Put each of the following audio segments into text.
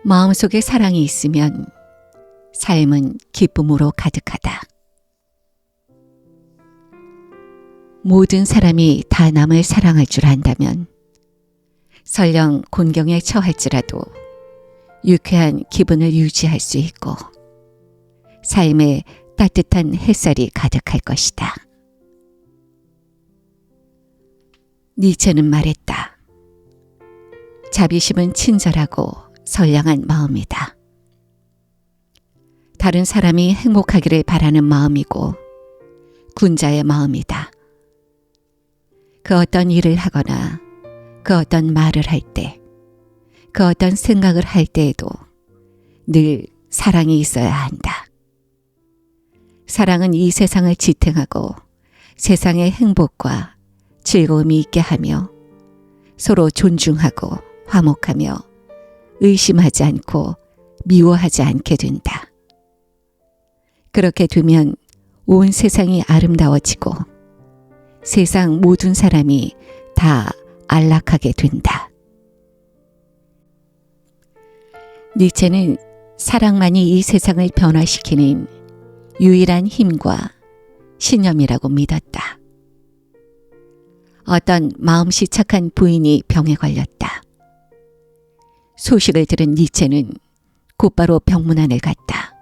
마음속에 사랑이 있으면 삶은 기쁨으로 가득하다. 모든 사람이 다 남을 사랑할 줄 안다면 설령 곤경에 처할지라도 유쾌한 기분을 유지할 수 있고 삶에 따뜻한 햇살이 가득할 것이다. 니체는 말했다. 자비심은 친절하고 선량한 마음이다. 다른 사람이 행복하기를 바라는 마음이고 군자의 마음이다. 그 어떤 일을 하거나 그 어떤 말을 할 때, 그 어떤 생각을 할 때에도 늘 사랑이 있어야 한다. 사랑은 이 세상을 지탱하고 세상의 행복과 즐거움이 있게 하며 서로 존중하고 화목하며 의심하지 않고 미워하지 않게 된다. 그렇게 되면 온 세상이 아름다워지고 세상 모든 사람이 다 안락하게 된다. 니체는 사랑만이 이 세상을 변화시키는 유일한 힘과 신념이라고 믿었다. 어떤 마음씨 착한 부인이 병에 걸렸다. 소식을 들은 니체는 곧바로 병문안을 갔다.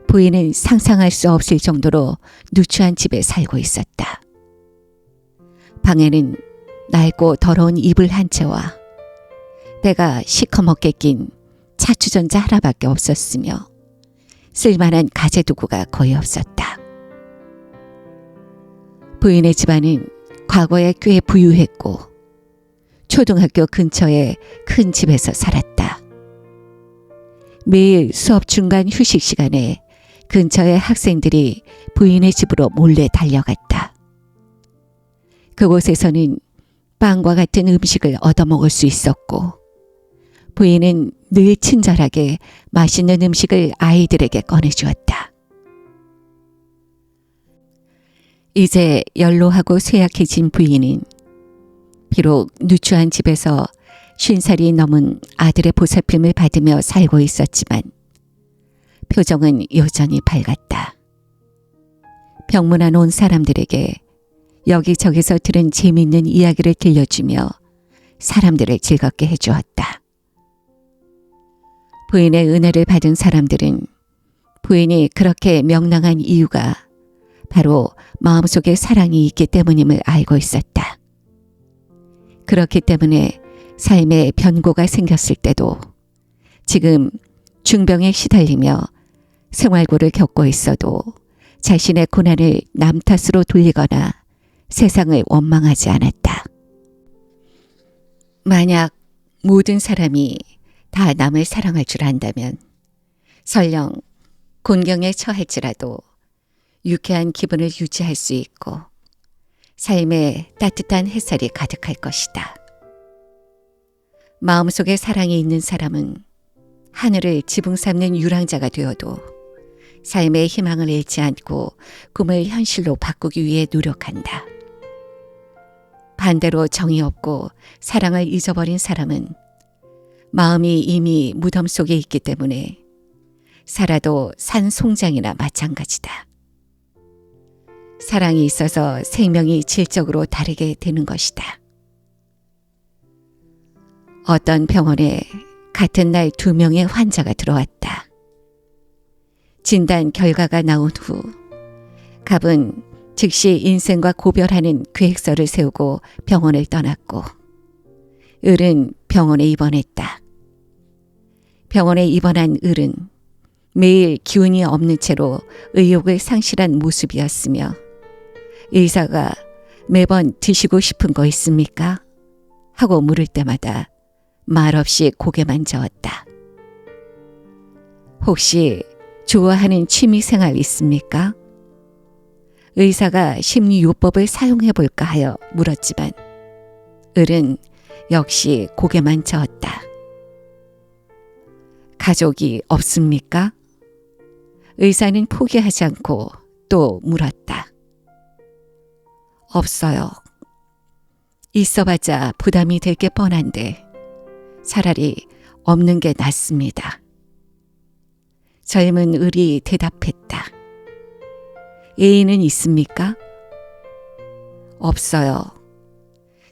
부인은 상상할 수 없을 정도로 누추한 집에 살고 있었다. 방에는 낡고 더러운 이불 한 채와 때가 시커멓게 낀 차추전자 하나밖에 없었으며 쓸만한 가재도구가 거의 없었다. 부인의 집안은 과거에 꽤 부유했고 초등학교 근처의 큰 집에서 살았다. 매일 수업 중간 휴식 시간에 근처의 학생들이 부인의 집으로 몰래 달려갔다. 그곳에서는 빵과 같은 음식을 얻어먹을 수 있었고 부인은 늘 친절하게 맛있는 음식을 아이들에게 꺼내주었다. 이제 연로하고 쇠약해진 부인은 비록 누추한 집에서 50살이 넘은 아들의 보살핌을 받으며 살고 있었지만 표정은 여전히 밝았다. 병문안 온 사람들에게 여기저기서 들은 재미있는 이야기를 들려주며 사람들을 즐겁게 해주었다. 부인의 은혜를 받은 사람들은 부인이 그렇게 명랑한 이유가 바로 마음속에 사랑이 있기 때문임을 알고 있었다. 그렇기 때문에 삶에 변고가 생겼을 때도 지금 중병에 시달리며 생활고를 겪고 있어도 자신의 고난을 남 탓으로 돌리거나 세상을 원망하지 않았다. 만약 모든 사람이 다 남을 사랑할 줄 안다면 설령 곤경에 처할지라도 유쾌한 기분을 유지할 수 있고 삶에 따뜻한 햇살이 가득할 것이다. 마음속에 사랑이 있는 사람은 하늘을 지붕 삼는 유랑자가 되어도 삶의 희망을 잃지 않고 꿈을 현실로 바꾸기 위해 노력한다. 반대로 정이 없고 사랑을 잊어버린 사람은 마음이 이미 무덤 속에 있기 때문에 살아도 산 송장이나 마찬가지다. 사랑이 있어서 생명이 질적으로 다르게 되는 것이다. 어떤 병원에 같은 날 2명의 환자가 들어왔다. 진단 결과가 나온 후 갑은 즉시 인생과 고별하는 계획서를 세우고 병원을 떠났고 을은 병원에 입원했다. 병원에 입원한 을은 매일 기운이 없는 채로 의욕을 상실한 모습이었으며 의사가 매번 드시고 싶은 거 있습니까? 하고 물을 때마다 말없이 고개만 저었다. 혹시 좋아하는 취미생활 있습니까? 의사가 심리요법을 사용해 볼까 하여 물었지만 을은 역시 고개만 저었다. 가족이 없습니까? 의사는 포기하지 않고 또 물었다. 없어요. 있어봤자 부담이 될 게 뻔한데 차라리 없는 게 낫습니다. 젊은 을이 대답했다. 애인은 있습니까? 없어요.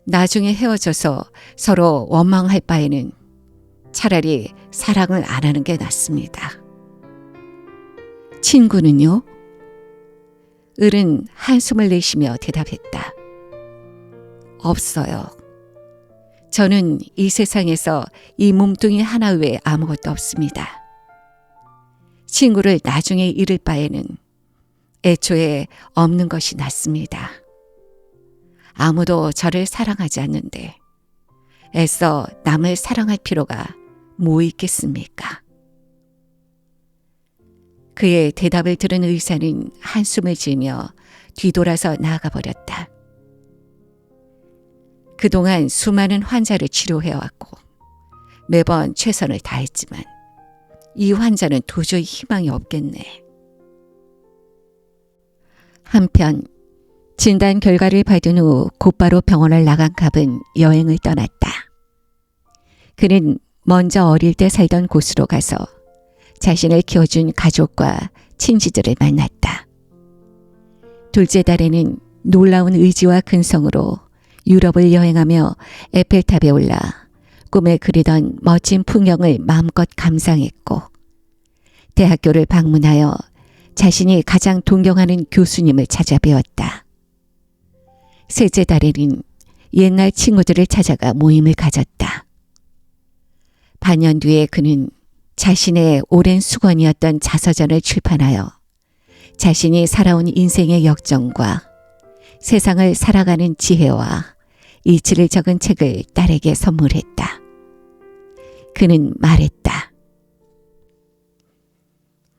나중에 헤어져서 서로 원망할 바에는 차라리 사랑을 안 하는 게 낫습니다. 친구는요? 을은 한숨을 내쉬며 대답했다. 없어요. 저는 이 세상에서 이 몸뚱이 하나 외에 아무것도 없습니다. 친구를 나중에 잃을 바에는 애초에 없는 것이 낫습니다. 아무도 저를 사랑하지 않는데 애써 남을 사랑할 필요가 뭐 있겠습니까? 그의 대답을 들은 의사는 한숨을 지으며 뒤돌아서 나아가 버렸다. 그동안 수많은 환자를 치료해왔고 매번 최선을 다했지만 이 환자는 도저히 희망이 없겠네. 한편 진단 결과를 받은 후 곧바로 병원을 나간 갑은 여행을 떠났다. 그는 먼저 어릴 때 살던 곳으로 가서 자신을 키워준 가족과 친지들을 만났다. 둘째 달에는 놀라운 의지와 근성으로 유럽을 여행하며 에펠탑에 올라 꿈에 그리던 멋진 풍경을 마음껏 감상했고 대학교를 방문하여 자신이 가장 존경하는 교수님을 찾아뵈었다. 셋째 달에는 옛날 친구들을 찾아가 모임을 가졌다. 반년 뒤에 그는 자신의 오랜 수건이었던 자서전을 출판하여 자신이 살아온 인생의 역정과 세상을 살아가는 지혜와 이치를 적은 책을 딸에게 선물했다. 그는 말했다.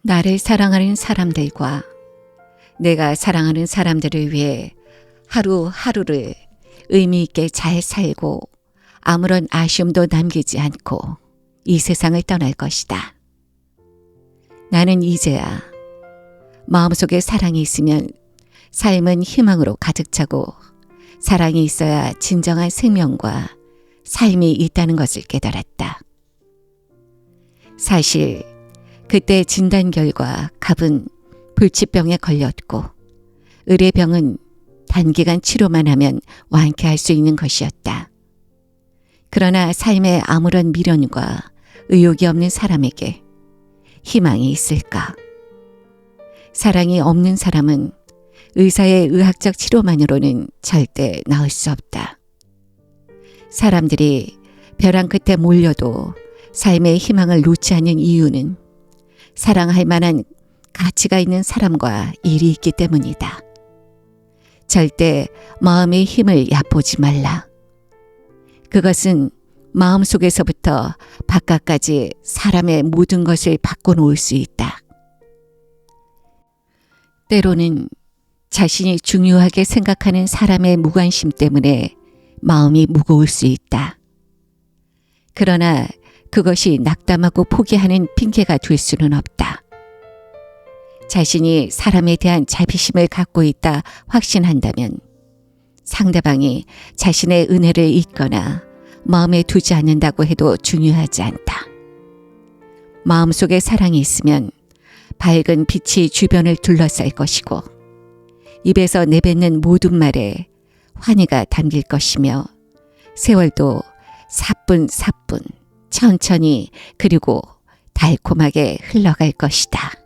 나를 사랑하는 사람들과 내가 사랑하는 사람들을 위해 하루하루를 의미 있게 잘 살고 아무런 아쉬움도 남기지 않고 이 세상을 떠날 것이다. 나는 이제야 마음속에 사랑이 있으면 삶은 희망으로 가득 차고 사랑이 있어야 진정한 생명과 삶이 있다는 것을 깨달았다. 사실 그때 진단 결과 갑은 불치병에 걸렸고 을의 병은 단기간 치료만 하면 완쾌할 수 있는 것이었다. 그러나 삶에 아무런 미련과 의욕이 없는 사람에게 희망이 있을까? 사랑이 없는 사람은 의사의 의학적 치료만으로는 절대 나을 수 없다. 사람들이 벼랑 끝에 몰려도 삶의 희망을 놓지 않는 이유는 사랑할 만한 가치가 있는 사람과 일이 있기 때문이다. 절대 마음의 힘을 얕보지 말라. 그것은 마음속에서부터 바깥까지 사람의 모든 것을 바꿔놓을 수 있다. 때로는 자신이 중요하게 생각하는 사람의 무관심 때문에 마음이 무거울 수 있다. 그러나 그것이 낙담하고 포기하는 핑계가 될 수는 없다. 자신이 사람에 대한 자비심을 갖고 있다 확신한다면 상대방이 자신의 은혜를 잊거나 마음에 두지 않는다고 해도 중요하지 않다. 마음속에 사랑이 있으면 밝은 빛이 주변을 둘러쌀 것이고 입에서 내뱉는 모든 말에 환희가 담길 것이며 세월도 사뿐사뿐 천천히 그리고 달콤하게 흘러갈 것이다.